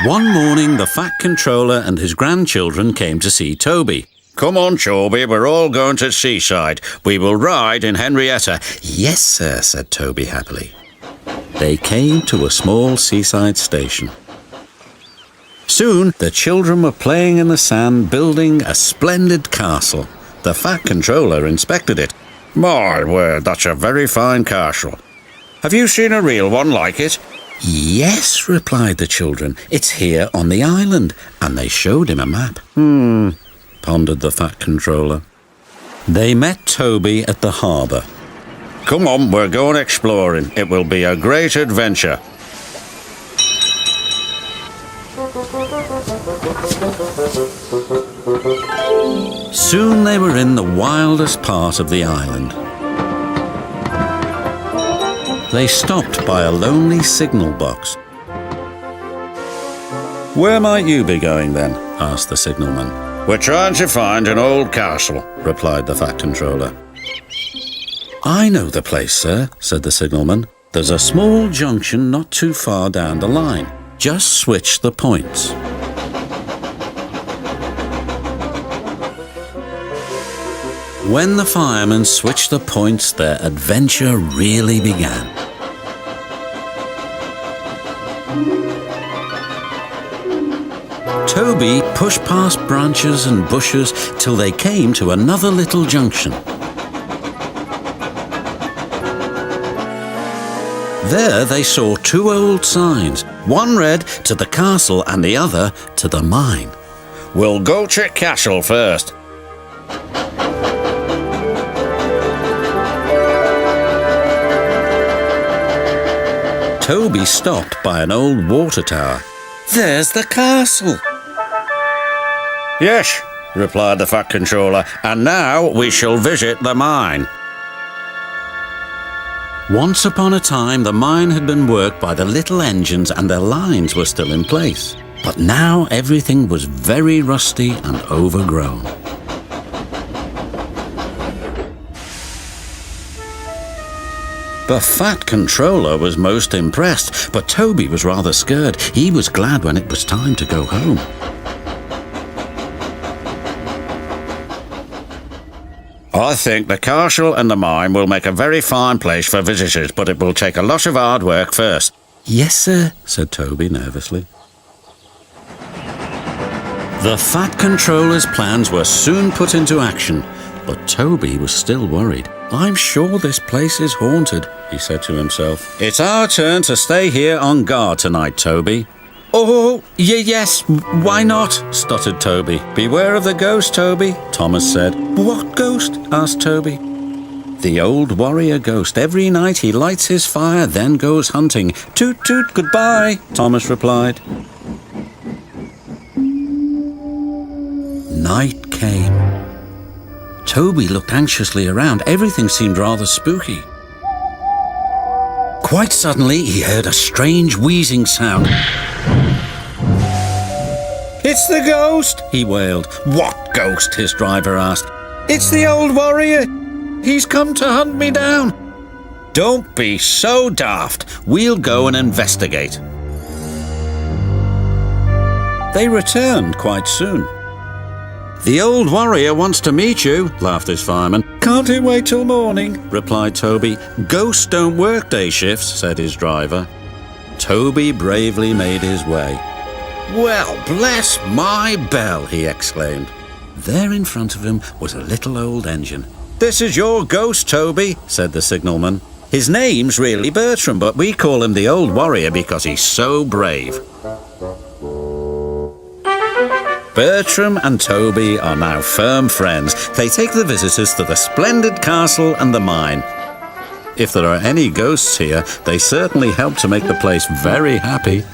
One morning, the Fat Controller and his grandchildren came to see Toby. Come on, Toby, we're all going to Seaside. We will ride in Henrietta. Yes, sir, said Toby happily. They came to a small seaside station. Soon, the children were playing in the sand, building a splendid castle. The Fat Controller inspected it. My word, that's a very fine castle. Have you seen a real one like it? Yes, replied the children. It's here on the island. And they showed him a map. Pondered the Fat Controller. They met Toby at the harbour. Come on, we're going exploring. It will be a great adventure. Soon they were in the wildest part of the island. They stopped by a lonely signal box. Where might you be going then? Asked the signalman. We're trying to find an old castle, replied the Fat Controller. I know the place, sir, said the signalman. There's a small junction not too far down the line. Just switch the points. When the firemen switched the points, their adventure really began. Toby pushed past branches and bushes till they came to another little junction. There they saw two old signs. One read to the castle and the other to the mine. We'll go to castle first. Toby stopped by an old water tower. There's the castle. Yes, replied the Fat Controller, and now we shall visit the mine. Once upon a time, the mine had been worked by the little engines and their lines were still in place. But now everything was very rusty and overgrown. The Fat Controller was most impressed, but Toby was rather scared. He was glad when it was time to go home. I think the castle and the mine will make a very fine place for visitors, but it will take a lot of hard work first. Yes, sir, said Toby nervously. The Fat Controller's plans were soon put into action, but Toby was still worried. I'm sure this place is haunted, he said to himself. It's our turn to stay here on guard tonight, Toby. Oh, yes, why not? Stuttered Toby. Beware of the ghost, Toby, Thomas said. What ghost? Asked Toby. The old warrior ghost. Every night he lights his fire, then goes hunting. Toot toot, goodbye, Thomas replied. Night came. Toby looked anxiously around. Everything seemed rather spooky. Quite suddenly, he heard a strange wheezing sound. It's the ghost, he wailed. What ghost? His driver asked. It's the old warrior. He's come to hunt me down. Don't be so daft. We'll go and investigate. They returned quite soon. The old warrior wants to meet you, laughed his fireman. Can't he wait till morning? Replied Toby. Ghosts don't work day shifts, said his driver. Toby bravely made his way. Well, bless my bell, he exclaimed. There in front of him was a little old engine. This is your ghost, Toby, said the signalman. His name's really Bertram, but we call him the old warrior because he's so brave. Bertram and Toby are now firm friends. They take the visitors to the splendid castle and the mine. If there are any ghosts here, they certainly help to make the place very happy.